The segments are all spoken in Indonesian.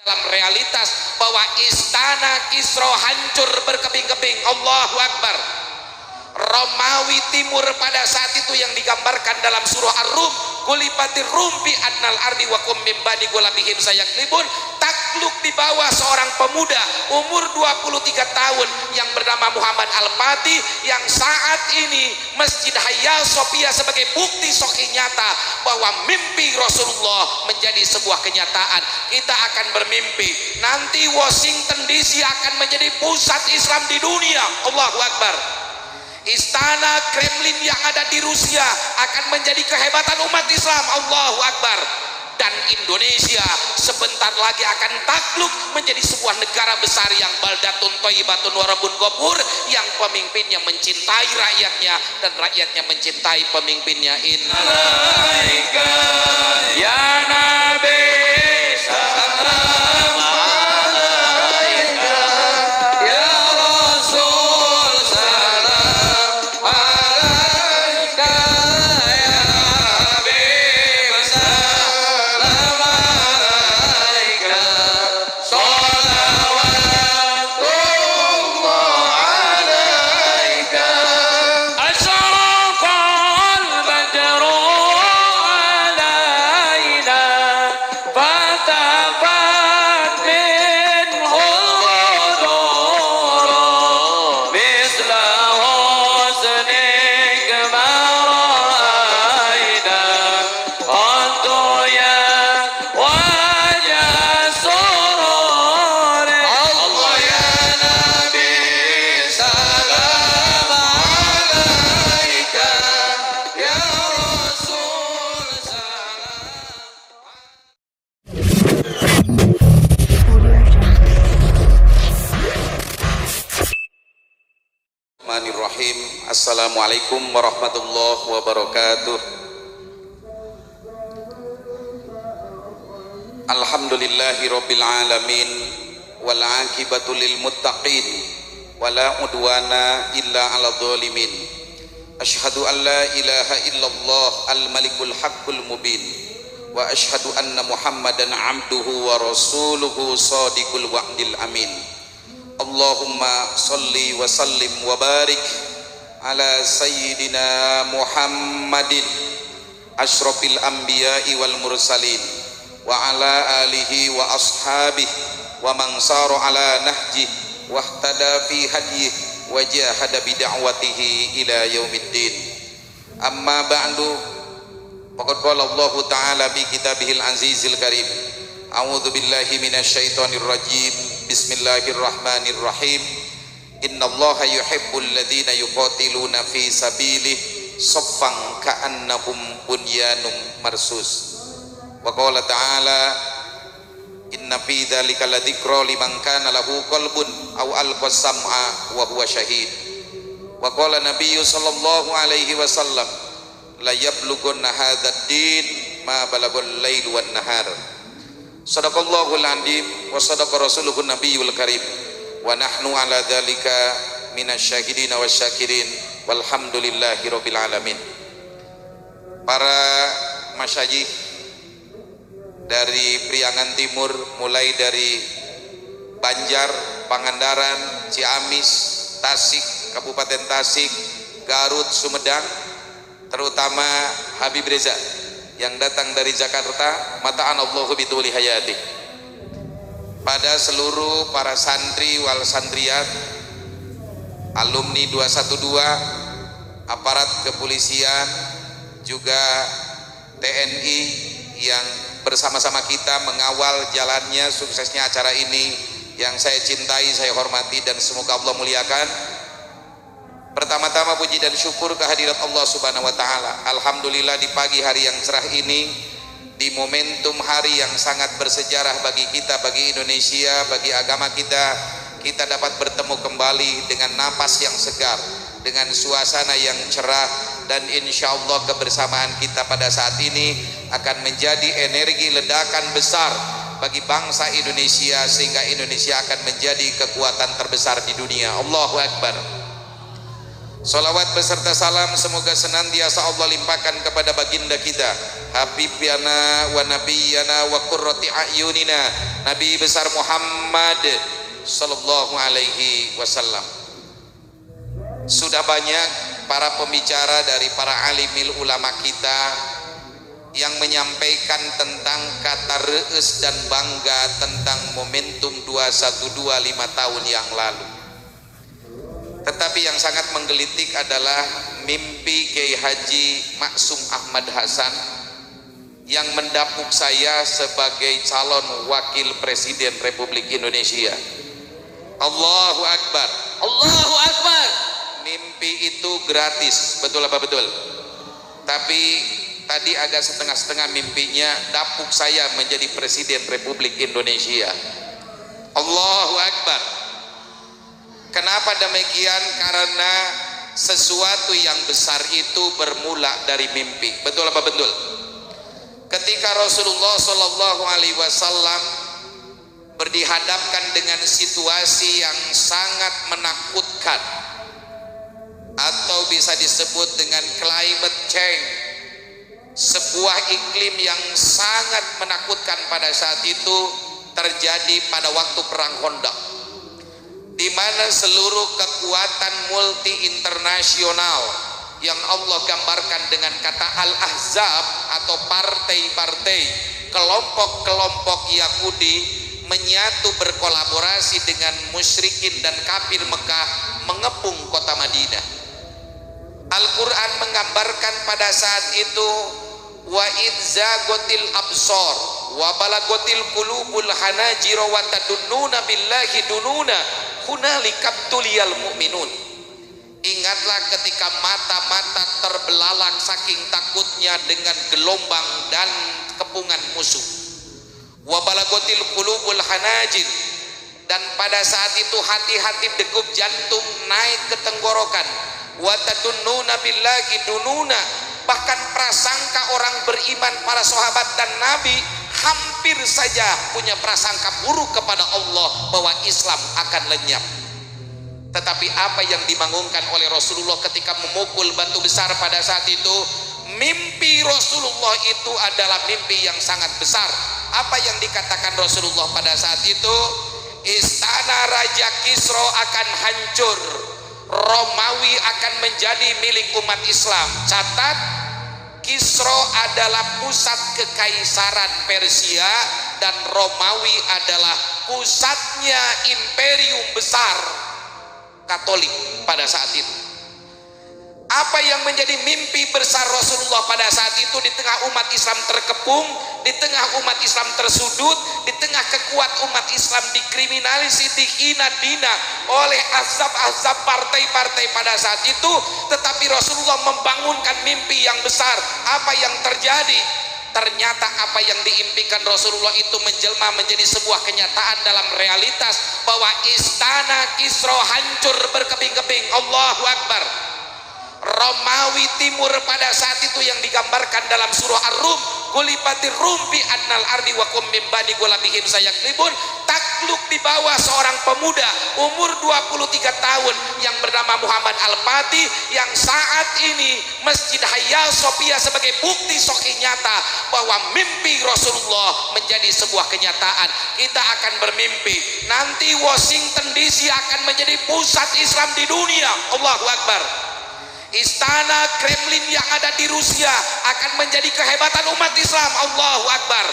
dalam realitas bahwa istana Kisra hancur berkeping-keping. Allahu Akbar. Romawi Timur pada saat itu yang digambarkan dalam surah Ar-Rum, gulibatir rumpi adnal ardi wa kum min bani gulabihim sayaklibun, takluk di bawah seorang pemuda umur 23 tahun yang bernama Muhammad Al-Fatih, yang saat ini Masjid Hagia Sophia sebagai bukti sahih nyata bahwa mimpi Rasulullah menjadi sebuah kenyataan. Kita akan bermimpi nanti Washington DC akan menjadi pusat Islam di dunia. Allahu Akbar. Istana Kremlin yang ada di Rusia akan menjadi kehebatan umat Islam. Allahu Akbar. Dan Indonesia sebentar lagi akan takluk menjadi sebuah negara besar yang baldatun thayyibatun wa rabbun ghafur, yang pemimpinnya mencintai rakyatnya dan rakyatnya mencintai pemimpinnya. Innallaika ya Nabi salam alaika ya Rasul salam alaika ya Habib salam alaika salawatullah alaika asyraqal badru alaina fatafat minhu al-ghuduru misla husnik ma ra'ayna qadruya wajah surur. Allah ya Nabi salam alaika ya Rasul salam. Bismillahirrahmanirrahim. Assalamualaikum warahmatullahi wabarakatuh. Alhamdulillahi rabbil alamin wal aqibatu lil muttaqin wala udwana illa ala dhalimin. Asyhadu an la ilaha illallah al malikul haqqul mubin wa asyhadu anna muhammadan abduhu wa rasuluhu sadiqul wa'dil amin. Allahumma salli wa sallim wa barik ala sayyidina Muhammadin asyrafil anbiya'i wal mursalin wa ala alihi wa ashabihi wa man sara ala nahjih wa ihtada fi hadyih wa jahada bi da'watihi ila yaumiddin. Amma ba'du, faqad qala Allah ta'ala bi kitabihil azizil karim, a'udzu billahi minasyaitonir rajim, bismillahirrahmanirrahim. Innallaha yuhibbul ladzina yuqatiluna fi sabilihi saffan ka'annahum bunyanun marsus. Wa qala ta'ala inna fi dzalika ladzikra liman kana lahu qalbun aw alqa sam'a wa huwa syahid. Wa qala nabiyyu sallallahu alaihi wasallam la yablughanna hadzal din ma balagul lail wan nahar. Sadaqallahul azim wa sadaqa rasuluhun nabiyul karim wa nahnu ala dzalika minasyahidin wasyakirin walhamdulillahi rabbil alamin. Para masyayikh dari Priangan Timur, mulai dari Banjar, Pangandaran, Ciamis, Tasik, Kabupaten Tasik, Garut, Sumedang, terutama Habib Reza yang datang dari Jakarta, mata'anallahu bituli hayati. Pada seluruh para santri wal santriat, alumni 212, aparat kepolisian, juga TNI yang bersama-sama kita mengawal jalannya suksesnya acara ini, yang saya cintai, saya hormati, dan semoga Allah muliakan. Pertama-tama puji dan syukur kehadirat Allah Subhanahu wa taala. Alhamdulillah di pagi hari yang cerah ini, di momentum hari yang sangat bersejarah bagi kita, bagi Indonesia, bagi agama kita, kita dapat bertemu kembali dengan napas yang segar, dengan suasana yang cerah, dan insya Allah kebersamaan kita pada saat ini akan menjadi energi ledakan besar bagi bangsa Indonesia, sehingga Indonesia akan menjadi kekuatan terbesar di dunia. Allahu Akbar. Salawat beserta salam semoga senantiasa Allah limpahkan kepada baginda kita, Habibana wa Nabiyana wa qurrati a'yunina, Nabi besar Muhammad sallallahu alaihi wasallam. Sudah banyak para pembicara dari para alimil ulama kita yang menyampaikan tentang kata reus dan bangga tentang momentum 2125 tahun yang lalu. Tetapi yang sangat menggelitik adalah mimpi Kiai Haji Maksum Ahmad Hasan yang mendapuk saya sebagai calon wakil presiden Republik Indonesia. Allahu Akbar. Allahu Akbar. Mimpi itu gratis, betul apa betul? Tapi tadi agak setengah-setengah mimpinya, dapuk saya menjadi presiden Republik Indonesia. Allahu Akbar. Kenapa demikian? Karena sesuatu yang besar itu bermula dari mimpi. Betul apa betul? Ketika Rasulullah Shallallahu Alaihi Wasallam berdihadapkan dengan situasi yang sangat menakutkan, atau bisa disebut dengan climate change, sebuah iklim yang sangat menakutkan pada saat itu terjadi pada waktu perang Khandaq, di mana seluruh kekuatan multi internasional yang Allah gambarkan dengan kata Al-Ahzab atau partai-partai, kelompok-kelompok Yahudi menyatu berkolaborasi dengan musyrikin dan kafir Mekah mengepung kota Madinah. Al-Quran menggambarkan pada saat itu, wa idzagotil absor wa balagotil qulubul hanajir wa tadunnuna billahi dununa hunalikabtuliyal mu'minun. Ingatlah ketika mata-mata terbelalak saking takutnya dengan gelombang dan kepungan musuh. Wa balagotil qulubul hanajir, dan pada saat itu hati-hati degup jantung naik ke tenggorokan. Wa tadunnuna billahi dununa, bahkan prasangka orang beriman para sahabat dan Nabi hampir saja punya prasangka buruk kepada Allah bahwa Islam akan lenyap. Tetapi apa yang dibangunkan oleh Rasulullah ketika memukul batu besar pada saat itu, mimpi Rasulullah itu adalah mimpi yang sangat besar. Apa yang dikatakan Rasulullah pada saat itu? Istana Raja Kisra akan hancur, Romawi akan menjadi milik umat Islam. Catat, Kisra adalah pusat kekaisaran Persia dan Romawi adalah pusatnya imperium besar Katolik pada saat itu. Apa yang menjadi mimpi besar Rasulullah pada saat itu, di tengah umat Islam terkepung, di tengah umat Islam tersudut, di tengah kekuat umat Islam dikriminalisasi, dihina dina oleh azab-azab partai-partai pada saat itu, tetapi Rasulullah membangunkan mimpi yang besar. Apa yang terjadi? Ternyata apa yang diimpikan Rasulullah itu menjelma menjadi sebuah kenyataan dalam realitas, bahwa istana Kisra hancur berkeping-keping. Allahu Akbar. Romawi Timur pada saat itu yang digambarkan dalam surah Ar-Rum, gulibatir rumpi adnal ardi wa kum min ba'di gulabihim sayaklibun, takluk di bawah seorang pemuda umur 23 tahun yang bernama Muhammad Al-Fatih, yang saat ini Masjid Hagia Sophia sebagai bukti sahih nyata bahwa mimpi Rasulullah menjadi sebuah kenyataan. Kita akan bermimpi nanti Washington DC akan menjadi pusat Islam di dunia. Allahu Akbar. Istana Kremlin yang ada di Rusia akan menjadi kehebatan umat Islam. Allahu Akbar.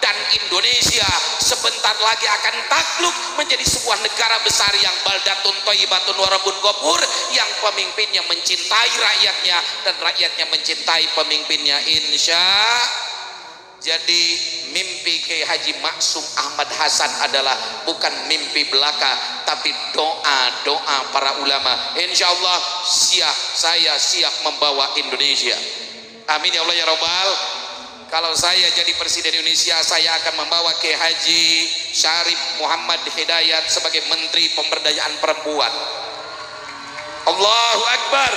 Dan Indonesia sebentar lagi akan takluk menjadi sebuah negara besar yang baldatun thayyibatun wa rabbun ghafur, yang pemimpinnya mencintai rakyatnya dan rakyatnya mencintai pemimpinnya, insya. Jadi mimpi Kiai Haji Maksum Ahmad Hasan adalah bukan mimpi belaka, tapi doa-doa para ulama. Insya Allah saya siap membawa Indonesia. Amin ya Allah ya Rabbal. Kalau saya jadi presiden Indonesia, saya akan membawa Kiai Haji Syarif Muhammad Hidayat sebagai Menteri Pemberdayaan Perempuan. Allahu Akbar.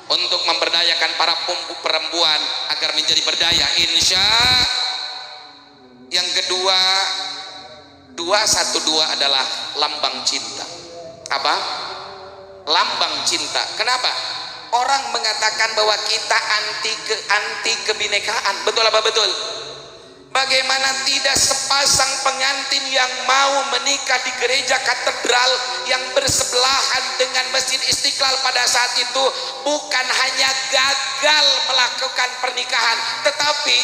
Untuk memberdayakan para perempuan agar menjadi berdaya, insya. Yang kedua, 212 adalah lambang cinta. Apa? lambang cinta. Kenapa? Orang mengatakan bahwa kita anti kebinekaan. Betul apa betul? Bagaimana tidak sepasang pengantin yang mau menikah di gereja katedral yang bersebelahan dengan Masjid Istiqlal pada saat itu bukan hanya gagal melakukan pernikahan, tetapi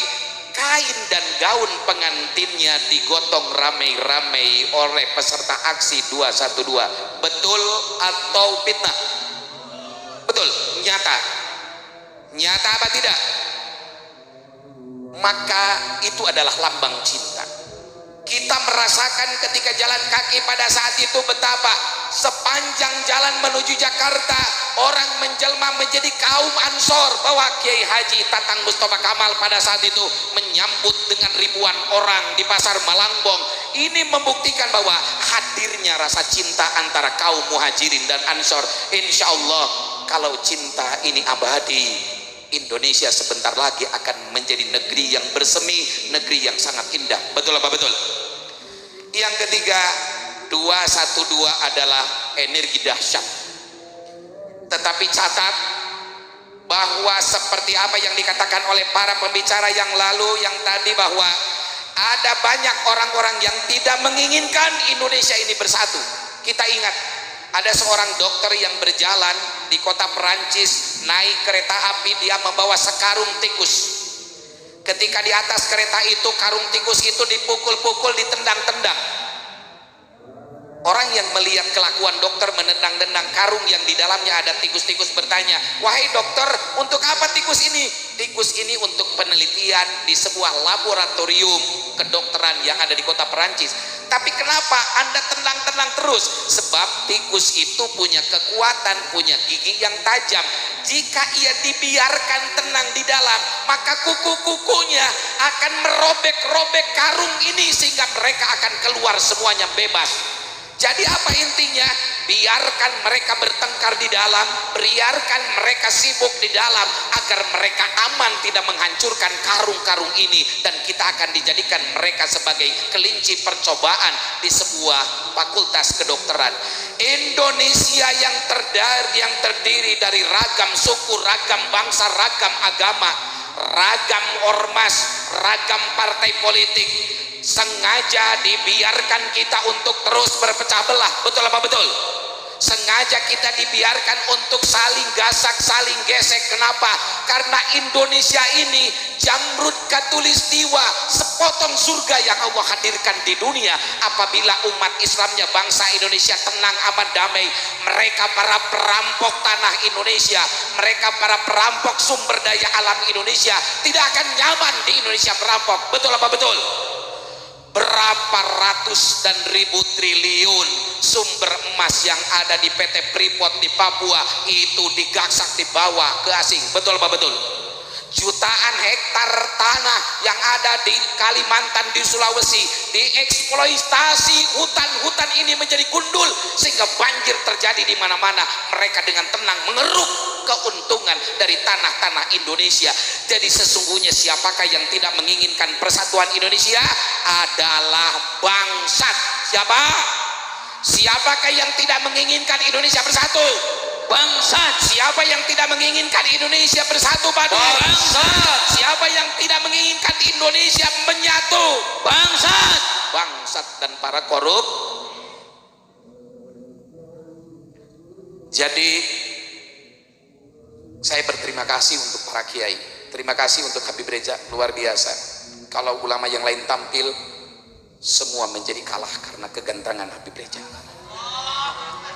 kain dan gaun pengantinnya digotong ramai-ramai oleh peserta aksi 212. Betul atau fitnah? Betul, nyata. Nyata apa tidak? Maka itu adalah lambang cinta. Kita merasakan ketika jalan kaki pada saat itu betapa sepanjang jalan menuju Jakarta orang menjelma menjadi kaum Ansor, bahwa Kiai Haji Tatang Mustafa Kamal pada saat itu menyambut dengan ribuan orang di pasar Malangbong. Ini membuktikan bahwa hadirnya rasa cinta antara kaum Muhajirin dan Ansor. Insya Allah kalau cinta ini abadi, Indonesia sebentar lagi akan menjadi negeri yang bersemi, negeri yang sangat indah. Betul apa betul? Yang ketiga, 212 adalah energi dahsyat. Tetapi catat bahwa seperti apa yang dikatakan oleh para pembicara yang lalu yang tadi, bahwa ada banyak orang-orang yang tidak menginginkan Indonesia ini bersatu. Kita ingat, ada seorang dokter yang berjalan di kota Perancis, naik kereta api, dia membawa sekarung tikus. Ketika di atas kereta itu, karung tikus itu dipukul-pukul, ditendang-tendang. Orang yang melihat kelakuan dokter menendang-tendang karung yang di dalamnya ada tikus-tikus bertanya, "Wahai dokter, untuk apa tikus ini?" Tikus ini untuk penelitian di sebuah laboratorium kedokteran yang ada di kota Perancis. Tapi kenapa Anda tenang-tenang terus? Sebab tikus itu punya kekuatan, punya gigi yang tajam. Jika ia dibiarkan tenang di dalam, maka kuku-kukunya akan merobek-robek karung ini sehingga mereka akan keluar semuanya bebas. Jadi apa intinya? Biarkan mereka bertengkar di dalam, biarkan mereka sibuk di dalam, agar mereka aman tidak menghancurkan karung-karung ini, dan kita akan dijadikan mereka sebagai kelinci percobaan di sebuah fakultas kedokteran. Indonesia yang terdiri dari ragam suku, ragam bangsa, ragam agama, ragam ormas, ragam partai politik, sengaja dibiarkan kita untuk terus berpecah belah. Betul apa betul? Sengaja kita dibiarkan untuk saling gasak, saling gesek. Kenapa? Karena Indonesia ini jamrut katulistiwa, sepotong surga yang Allah hadirkan di dunia. Apabila umat Islamnya, bangsa Indonesia tenang, aman, damai, mereka para perampok tanah Indonesia, mereka para perampok sumber daya alam Indonesia tidak akan nyaman di Indonesia merampok. Betul apa betul? Berapa ratus dan ribu triliun sumber emas yang ada di PT Freeport di Papua itu digasak, dibawa ke asing. Betul apa betul? Jutaan hektar tanah yang ada di Kalimantan, di Sulawesi, dieksploitasi, hutan-hutan ini menjadi gundul sehingga banjir terjadi di mana-mana. Mereka dengan tenang mengeruk keuntungan dari tanah-tanah Indonesia. Jadi sesungguhnya siapakah yang tidak menginginkan persatuan Indonesia? Adalah bangsat. Siapa? Siapakah yang tidak menginginkan Indonesia bersatu? Bangsat. Siapa yang tidak menginginkan Indonesia bersatu padu? Bangsat. Siapa yang tidak menginginkan Indonesia menyatu? Bangsat. Bangsat dan para korup. Jadi saya berterima kasih untuk para kiai, terima kasih untuk Habib Reza, luar biasa. Kalau ulama yang lain tampil, semua menjadi kalah karena kegantengan Habib Reza.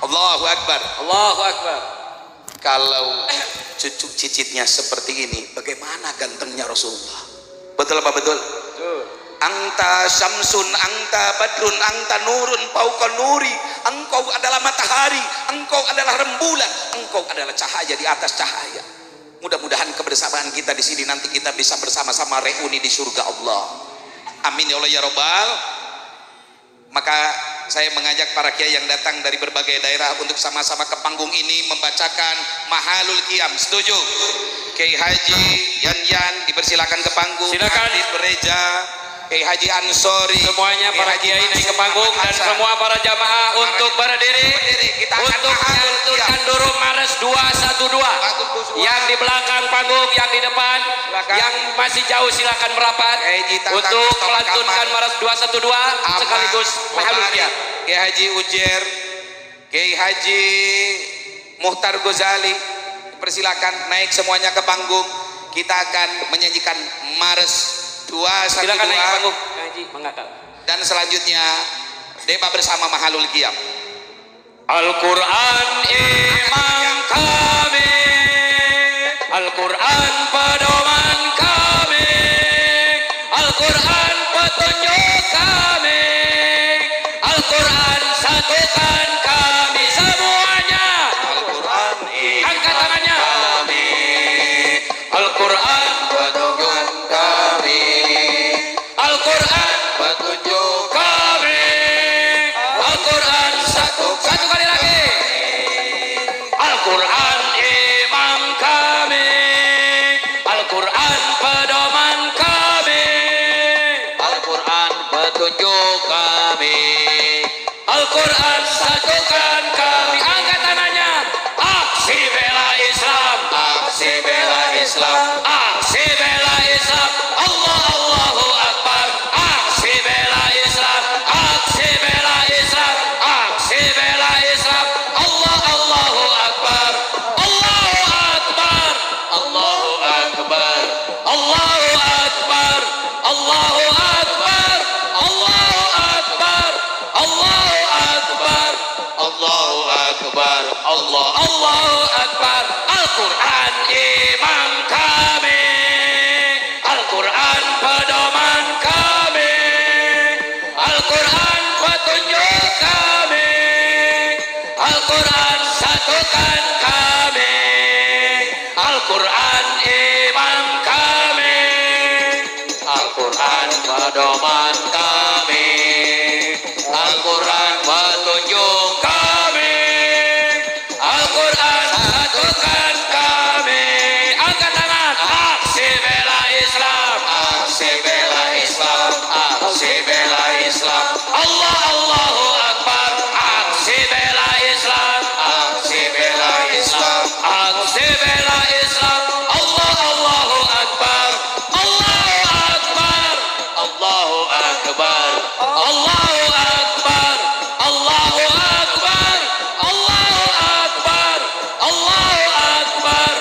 Allahu Akbar, Allahu Akbar. Kalau cucu cicitnya seperti ini, bagaimana gantengnya Rasulullah? Betul apa betul? Betul. Anta syamsun, anta badrun, anta nurun fauqa nuri. Engkau adalah matahari, engkau adalah rembulan, engkau adalah cahaya di atas cahaya. Mudah-mudahan kebersamaan kita di sini nanti kita bisa bersama-sama reuni di surga Allah. Amin ya Allah ya Rabbal. Maka saya mengajak para kiai yang datang dari berbagai daerah untuk sama-sama ke panggung ini membacakan Mahalul Qiyam. Setuju? Kiai Haji Yan dipersilakan ke panggung. Silakan. Habib Reza, Kiai Haji Ansori, semuanya para kiai naik ke panggung dan semua para jamaah untuk berdiri untuk menyatukan dulu Mares 212 yang di belakang panggung, yang di depan, yang masih jauh silakan merapat untuk melantunkan Mares 212 sekaligus mahaluknya. Kiai Haji Ujer, Kiai Haji Muhtar Ghazali, persilakan naik semuanya ke panggung. Kita akan menyanyikan Mares 212. Silakan naik ke panggung. Haji, mengatakan. Dan selanjutnya debat bersama Mahalul Qiyam. Al-Quran imam kami, Al-Quran pedoman kami, Al-Quran petunjuk kami, Al-Quran satukan kami semuanya. Al-Quran angkat tangannya. kami, Al-Quran petunjuk kami, Al-Quran petunjuk kami, Al-Quran satu kali lagi. Al-Quran imam kami, Al-Quran pedoman kami, Al-Quran petunjuk kami, Al-Quran satukan kami. Angkat tangannya. Aksi bela Islam, aksi bela Islam, aksi bela Islam. Allah Allahu Akbar. Aksi bela Islam, aksi bela Islam, aksi bela Islam. Allah Allahu Akbar. Allahu Akbar. Allahu Akbar. Allahu Akbar. Allahu Akbar. Allahu Akbar. Allahu Akbar. Allahu Akbar. Allahu Akbar. Al-Quran imam kami, Al-Quran pedoman kami, Al-Quran petunjuk kami, Al-Quran satukan kami, Al-Quran imam kami, Al-Quran pedoman kami, Al-Quran petunjuk kami, Al-Quran satukan kami. Angkat tangan. Aksi bela Islam, aksi bela Islam, aksi bela Islam. Allah Allahu Akbar. Aksi bela Islam, aksi bela Islam, aksi bela Islam. Allah Allahu Akbar. Allahu Akbar. Allahu Akbar. Allahu Akbar. Allahu Akbar. Allahu Akbar. Allahu Akbar.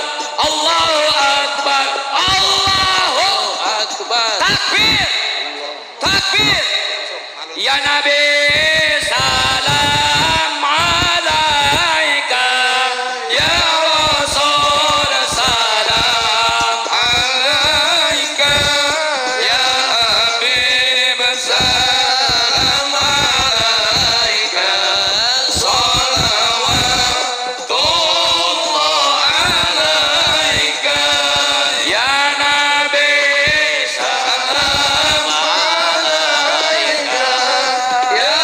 Allahu Akbar. Allahu Akbar. Takbir. Takbir. Ya Nabi, salam alaika. Ya Rasul, salam alaika. Ya Habib, salam alaika. Salawatullah alaika. Ya Nabi, salam alaika. Ya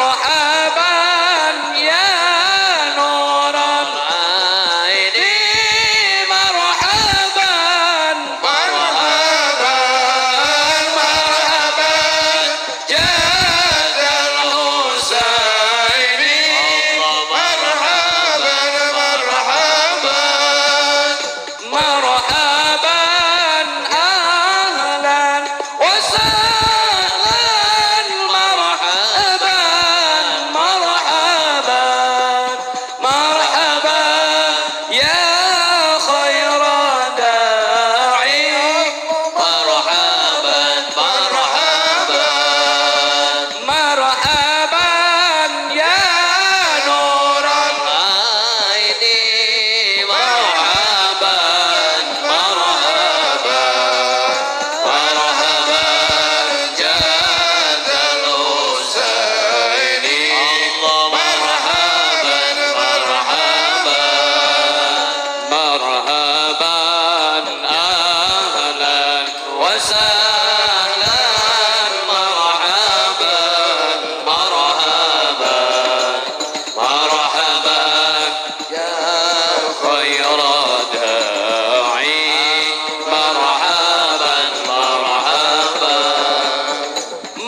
marhaban ya nuran aini marhaban marhaban marhaban jadal husaini marhaban marhaban marhaban ahlan wa sahlan marhaban marhaban marhaban ya khaira da'i marhaban marhaban marhaban ya nuran aini marhaban marhaban marhaban jadal husaini marhaban marhaban ahlan wa sahlan marhaban marhaban marhaban ya khaira da'i marhaban marhaban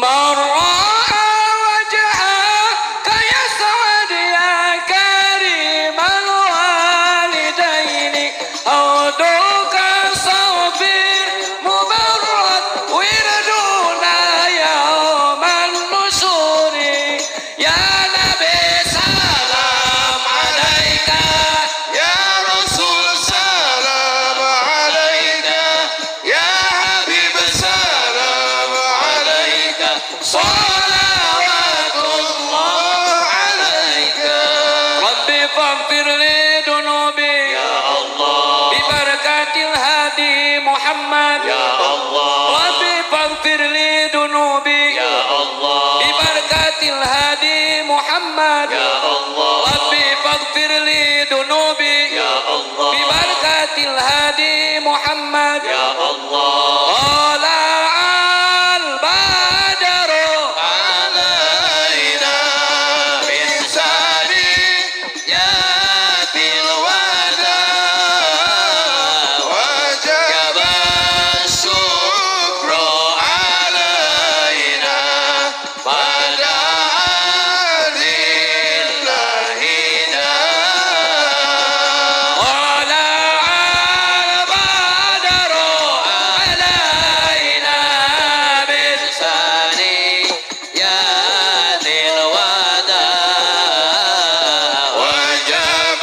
من رأى وجهك يسعد يا كريم الوالدين عودك صبر مبرد وردنا يوم النشور يا نبي سلام عليك يا رسول سلام عليك يا حبيب سلام عليك صلوات الله عليك ربي فاغفر لي ذنوبي يا الله ببركة الهادي محمد يا الله ربي فاغفر لي ذنوبي يا الله ببركة الهادي محمد يا الله ربي فاغفر لي ذنوبي يا الله ببركة الهادي محمد يا الله طلع البدر علينا من ثنيات الوداع وجب الشكر علينا بدأ لله طلع البدر علينا من ثنيات الوداع وجب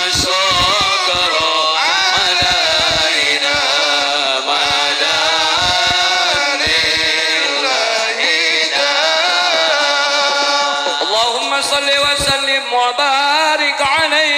الشكر علينا مدى لله اللهم صل وسلم وبارك عليه